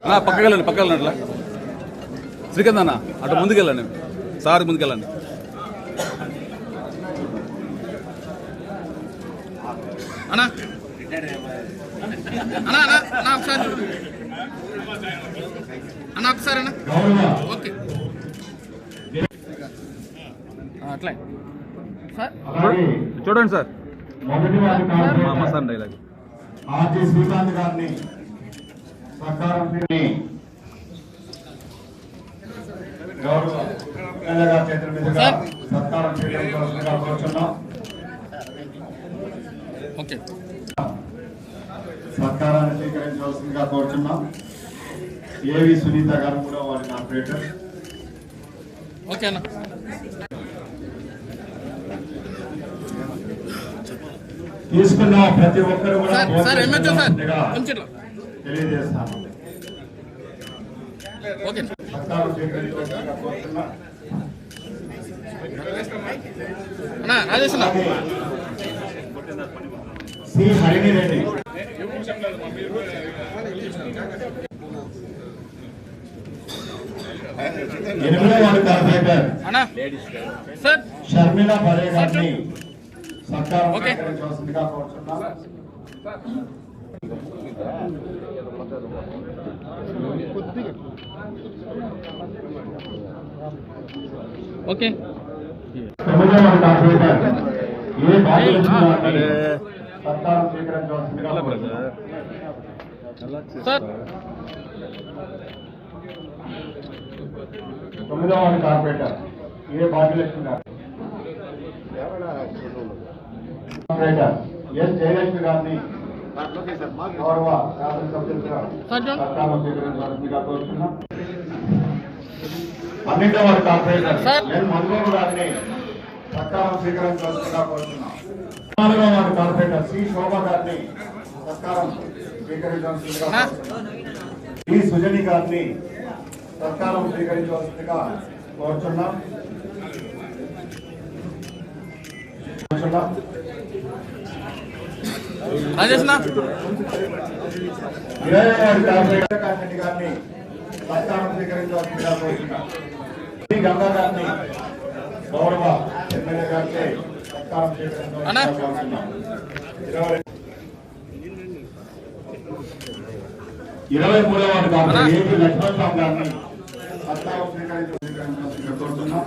పక్కకి వెళ్ళండి, పక్కకి వెళ్ళండి. అట్లా శ్రీకాంత్ అన్న అటు ముందుకెళ్ళండి, సార్ ముందుకెళ్ళండి. అన్నా అన్నా అన్నా ఒకసారి అన్నా ఒకసారి అన్నా. ఓకే అట్లా సార్ చూడండి సార్. మా సార్ డైలాగ్ ఆర్జీ శ్రీకాంత్ గారిని సత్కారం గౌరవ ఎమ్మెల్యే గారి చేతుల మీదుగా సత్కారం చేయడం కోరుతున్నాం. ఓకే సత్కారాన్ని స్వీకరించవలసిందిగా కోరుతున్నాం. ఏవి సునీత గారు కూడా వారి ఆపరేటర్. ఓకే అన్న. తీసుకున్న ప్రతి ఒక్కరు కూడా తెలియజేస్తాను. ఓకే సత్కారం స్వీకరించవలసిందిగా కోరుతున్నాం. రాజేష్ సి హరిణి రెడ్డి, 8వ వార్డు కార్పొరేటర్ షర్మిల పరే గారిని సత్కారం స్వీకరించవలసిందిగా కోరుతున్నాం. ఓకే 9వ వార్డు కార్పొరేటర్ ఏ భాగ్యలక్ష్మి గారిని సత్కారం స్వీకరించవలసిందిగా కోరుతున్నాం. సార్ 9వ వార్డు కార్పొరేటర్ ఏ భాగ్యలక్ష్మి గారు, కార్పొరేటర్ ఎస్ జయలక్ష్మి గారిని గౌరవ శాసనసభ్యులుగా సత్కారం స్వీకరించవలసిందిగా కోరుతున్నాం. 12వ వార్డు కార్పొరేటర్ ఎన్ మధుబాబు గారిని సత్కారం స్వీకరించవలసిందిగా కోరుతున్నాం. 14వ వార్డు కార్పొరేటర్ సి శోభా గారిని సత్కారం స్వీకరించవలసిందిగా కోరుతున్నాం. ఈ సుజని గారిని సత్కారం స్వీకరించవలసిందిగా కోరుతున్నాం. రాజేష్ కార్పొరేటర్ గారిని సత్కారం స్వీకరించవలసిందిగా కోరుతున్నాం. గంగా గారిని గౌరవ ఎమ్మెల్యే గారికి సత్కారం స్వీకరించవలసిందిగా కోరుతున్నాం. 23వ వార్డు కార్పొరేటర్ ఏపీ లక్ష్మణరావు గారిని సత్కారం స్వీకరించవలసిందిగా కోరుతున్నాం.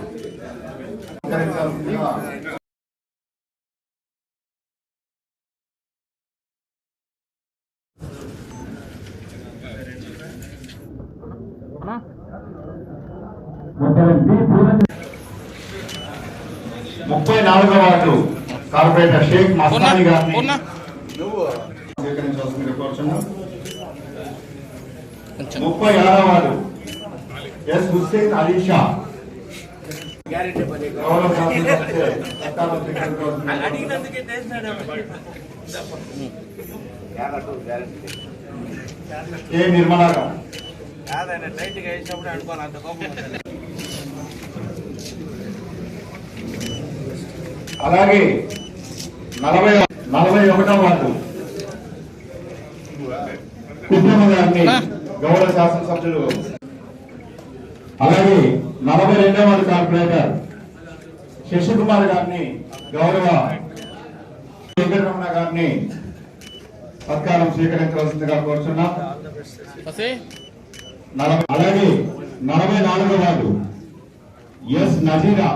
ముప్పై 34వ వార్డు కార్పొరేటర్ షేక్ మస్తాని గారిని స్వీకరించవలసిందిగా కోరుతున్నాం. 36వ వార్డు ఎస్ హుస్సేన్ అలీషా గౌరవ సత్కారం ఏ నిర్మలా గారు. అలాగే 41వ వార్డు కుటుంబ గారిని గౌరవ శాసనసభ్యులు. అలాగే 42వ వార్డు కార్పొరేటర్ శశికుమార్ గారిని గౌరవ వెంకటరమణ గారిని సత్కారం స్వీకరించవలసిందిగా కోరుతున్నాం. అలాగే 44వ వార్డు ఎస్ నజీరా,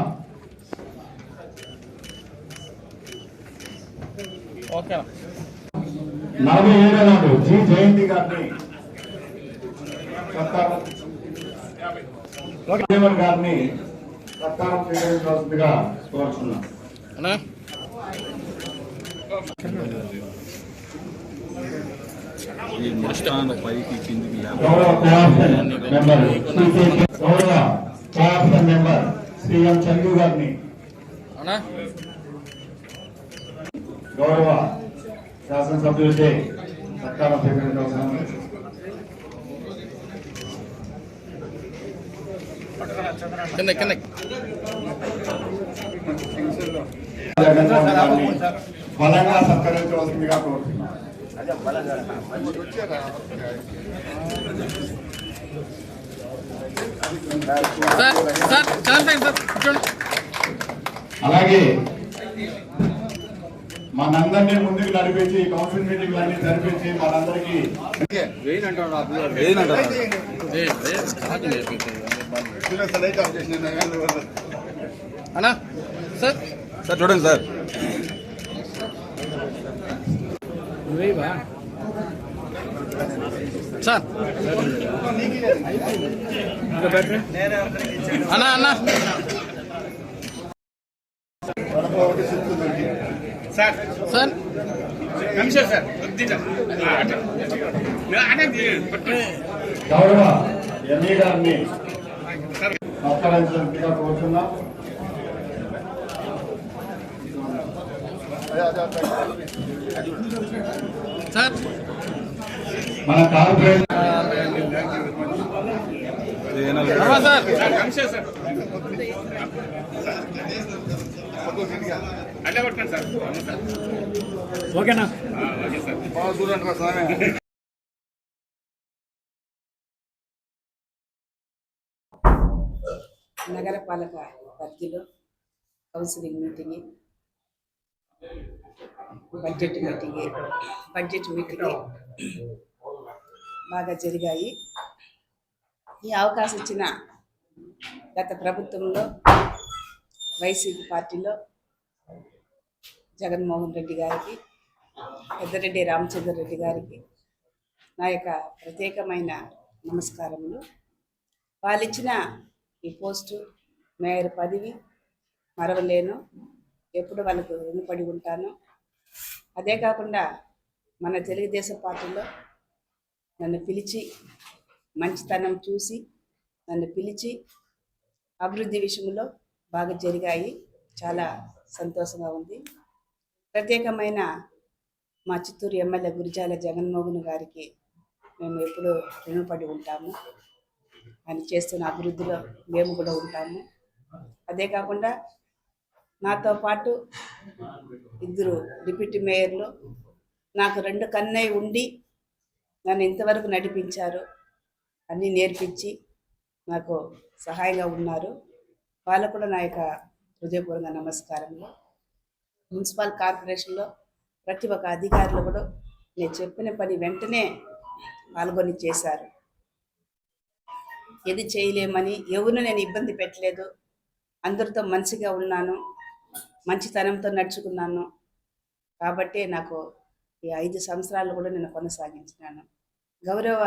47వ వార్డు జి జయంతి గారిని సత్కారం గారిని సత్కారం స్వీకరించవలసిందిగా కోరుతున్నాం. గౌరవ cooption member Shri M Chandu గారిని గౌరవ శాసనసభ్యులచే సత్కారం స్వీకరించవలసిన బలంగా సత్కరించవలసిందిగా కోరుతున్నాం. సార్ సార్ చంద్రశేఖర్ సార్ కూర్చోండి. అలాగే మనందరినీ ముందుకు నడిపించి కౌన్సిల్ మీటింగ్ అన్ని జరిపించి మనందరికీ ఏదంటారా అన్నా సార్ సార్ చూడండి సార్ సార్ అన్నా అన్నా సార్ సార్ గౌరవ ఎంఈ గారిని సత్కరించాల్సిందిగా కోరుతున్నాం. సార్ మన కార్పొరేషన్ సార్ ఓకేనా నగరపాలక పరిధిలో కౌన్సిలింగ్ మీటింగ్, బడ్జెట్ మీటింగ్ బాగా జరిగాయి. ఈ అవకాశం ఇచ్చిన గత ప్రభుత్వంలో వైసీపీ పార్టీలో జగన్మోహన్ రెడ్డి గారికి, పెద్దరెడ్డి రామచంద్ర రెడ్డి గారికి నా యొక్క ప్రత్యేకమైన నమస్కారములు. వాళ్ళు ఇచ్చిన ఈ పోస్టు మేయర్ పదవి మరవలేను, ఎప్పుడు వాళ్ళకు రుణపడి ఉంటాను. అదే కాకుండా మన తెలుగుదేశం పార్టీలో నన్ను పిలిచి, మంచితనం చూసి నన్ను పిలిచి అభివృద్ధి విషయంలో బాగా జరిగాయి. చాలా సంతోషంగా ఉంది. ప్రత్యేకమైన మా చిత్తూరు ఎమ్మెల్యే గురిజాల జగన్మోహన్ గారికి మేము ఎప్పుడూ రుణపడి ఉంటాము. ఆయన చేస్తున్న అభివృద్ధిలో మేము కూడా ఉంటాము. అదే కాకుండా నాతో పాటు 2 డిప్యూటీ మేయర్లు నాకు 2 కన్నయ్య ఉండి నన్ను ఇంతవరకు నడిపించారు, అన్నీ నేర్పించి నాకు సహాయంగా ఉన్నారు. వాళ్ళకు కూడా నా యొక్క హృదయపూర్వక నమస్కారములు. మున్సిపల్ కార్పొరేషన్లో ప్రతి ఒక్క అధికారులు కూడా నేను చెప్పిన పని వెంటనే పాల్గొని చేశారు. ఏది చేయలేమని ఎవరిని నేను ఇబ్బంది పెట్టలేదు. అందరితో మంచిగా ఉన్నాను, మంచితనంతో నడుచుకున్నాను. కాబట్టి నాకు ఈ 5 సంవత్సరాలు కూడా నేను కొనసాగించినాను. గౌరవ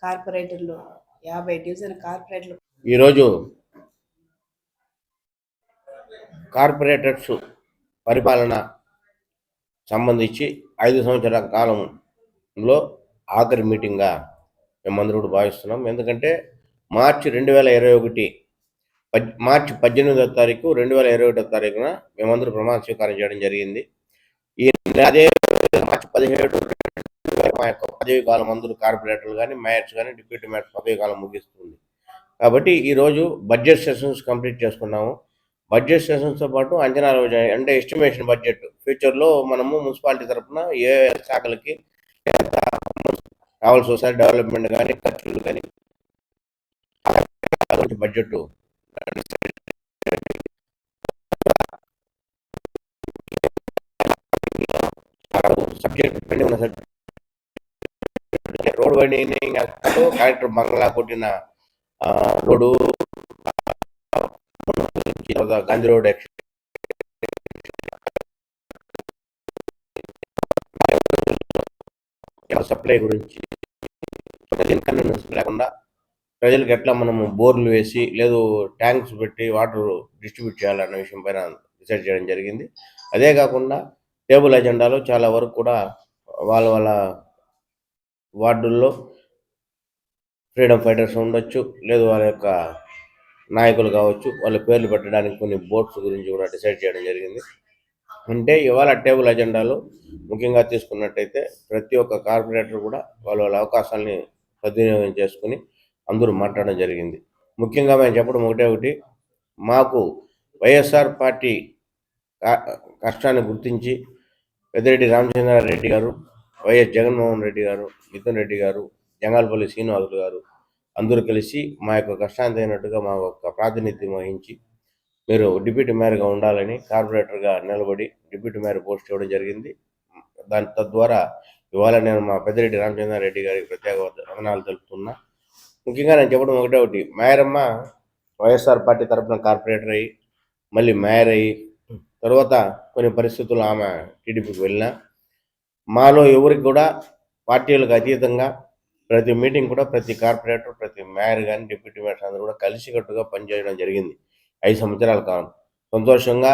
కార్పొరేటర్లు 50 డివిజన్ కార్పొరేటర్లు ఈరోజు కార్పొరేటర్స్ పరిపాలన సంబంధించి 5 సంవత్సరాల కాలంలో ఆఖరి మీటింగ్గా మేమందరూ భావిస్తున్నాం. ఎందుకంటే మార్చి 2021 మార్చి 18వ తారీఖు 2021 తారీఖున మేమందరూ ప్రమాణ స్వీకారం చేయడం జరిగింది. ఈ అదే మార్చి 17 మా యొక్క పదవి కాలం అందరూ కార్పొరేటర్లు కానీ, మేయర్స్ కానీ, డిప్యూటీ మేయర్స్ పదవి కాలం ముగిస్తుంది. కాబట్టి ఈరోజు బడ్జెట్ సెషన్స్ కంప్లీట్ చేసుకున్నాము. బడ్జెట్ సెషన్స్తో పాటు అంచనాలు అంటే ఎస్టిమేషన్ బడ్జెట్ ఫ్యూచర్లో మనము మున్సిపాలిటీ తరఫున ఏ శాఖలకి కావాల్సి వస్తాయి, డెవలప్మెంట్ కానీ, ఖర్చులు కానీ బడ్జెట్ సబ్జెక్ట్ పెండింగ్ ఉన్న సబ్జెక్ట్ రోడ్ వైండింగ్ కలెక్టర్ బంగ్లా కొట్టిన రోడ్డు, గాంధీ రోడ్ సప్లై గురించి లేకుండా ప్రజలకు ఎట్లా మనము బోర్లు వేసి లేదు ట్యాంక్స్ పెట్టి వాటర్ డిస్ట్రిబ్యూట్ చేయాలన్న విషయం పైన డిసైడ్ చేయడం జరిగింది. అదే కాకుండా టేబుల్ ఎజెండాలో చాలా వరకు కూడా వాళ్ళ వార్డుల్లో ఫ్రీడమ్ ఫైటర్స్ ఉండొచ్చు, లేదు వాళ్ళ యొక్క నాయకులు కావచ్చు, వాళ్ళ పేర్లు పెట్టడానికి కొన్ని బోర్డ్స్ గురించి కూడా డిసైడ్ చేయడం జరిగింది. అంటే ఇవాళ టేబుల్ ఎజెండాలో ముఖ్యంగా తీసుకున్నట్టయితే ప్రతి ఒక్క కార్పొరేటర్ కూడా వాళ్ళ అవకాశాలని సద్వినియోగం చేసుకుని అందరూ మాట్లాడడం జరిగింది. ముఖ్యంగా మేము చెప్పడం ఒకటి, మాకు వైఎస్ఆర్ పార్టీ కష్టాన్ని గుర్తించి పెద్దిరెడ్డి రామచంద్రారెడ్డి గారు వైఎస్ జగన్మోహన్ రెడ్డి గారు, మిథున్ రెడ్డి గారు, జంగాలపల్లి శ్రీనివాసులు గారు అందరూ కలిసి మా యొక్క కష్టానికి అయినట్టుగా మా యొక్క ప్రాతినిధ్యం వహించి మీరు డిప్యూటీ మేయర్గా ఉండాలని కార్పొరేటర్గా నిలబడి డిప్యూటీ మేయర్ పోస్ట్ ఇవ్వడం జరిగింది. దాని తద్వారా ఇవాళ నేను మా పెద్దిరెడ్డి రామచంద్రారెడ్డి గారికి ప్రత్యేక వందనాలు తెలుపుతున్నా. ముఖ్యంగా నేను చెప్పడం ఒకటి, మేయరమ్మ వైఎస్ఆర్ పార్టీ తరఫున కార్పొరేటర్ అయ్యి మళ్ళీ మేయర్ అయ్యి తర్వాత కొన్ని పరిస్థితులు ఆమె టీడీపీకి వెళ్ళినా మాలో ఎవరికి కూడా పార్టీలకు అతీతంగా ప్రతి మీటింగ్ కూడా ప్రతి కార్పొరేటర్, ప్రతి మేయర్ కానీ డిప్యూటీ మేయర్స్ అందరూ కూడా కలిసికట్టుగా పనిచేయడం జరిగింది 5 సంవత్సరాల కాలం. సంతోషంగా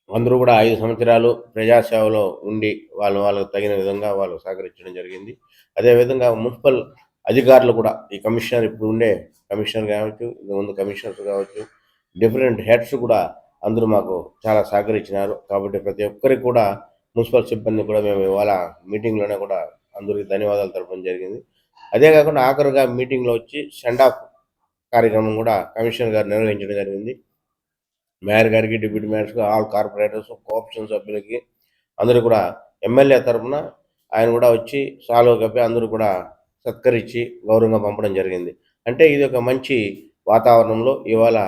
అందరూ కూడా 5 సంవత్సరాలు ప్రజాసేవలో ఉండి వాళ్ళకు తగిన విధంగా వాళ్ళు సహకరించడం జరిగింది. అదేవిధంగా మున్సిపల్ అధికారులు కూడా ఈ కమిషనర్ ఇప్పుడు ఉండే కమిషనర్ కావచ్చు, ముందు కమిషనర్స్ కావచ్చు, డిఫరెంట్ హెడ్స్ కూడా అందరూ మాకు చాలా సహకరించినారు. కాబట్టి ప్రతి ఒక్కరికి కూడా మున్సిపల్ సిబ్బంది కూడా మేము ఇవాళ మీటింగ్లోనే కూడా అందరికీ ధన్యవాదాలు తెలపడం జరిగింది. అదే కాకుండా ఆఖరుగా మీటింగ్లో వచ్చి సెండ్ ఆఫ్ కార్యక్రమం కూడా కమిషనర్ గారు నిర్వహించడం జరిగింది. మేయర్ గారికి, డిప్యూటీ మేయర్స్కి, ఆల్ కార్పొరేటర్స్, కోఆపరేషన్ సభ్యులకి అందరూ కూడా ఎమ్మెల్యే తరఫున ఆయన కూడా వచ్చి సాల్వ కప్పి అందరూ కూడా సత్కరించి గౌరవంగా పంపడం జరిగింది. అంటే ఇది ఒక మంచి వాతావరణంలో ఇవాళ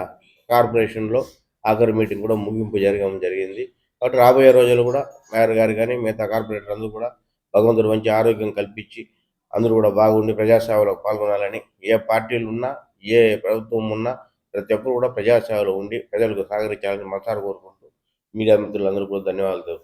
కార్పొరేషన్లో ఆఖరి మీటింగ్ కూడా ముగింపు జరగడం జరిగింది. కాబట్టి రాబోయే రోజులు కూడా మేయర్ గారు కానీ మిగతా కార్పొరేటర్ అందరూ కూడా భగవంతుడు మంచి ఆరోగ్యం కల్పించి అందరూ కూడా బాగుండి ప్రజాసేవలో పాల్గొనాలని, ఏ పార్టీలు ఉన్నా ఏ ప్రభుత్వం ఉన్నా ప్రతి ఒక్కరు కూడా ప్రజాసేవలో ఉండి ప్రజలకు సహకరించాలని మనసారా కోరుకుంటూ మీడియా మిత్రులందరూ కూడా ధన్యవాదాలు.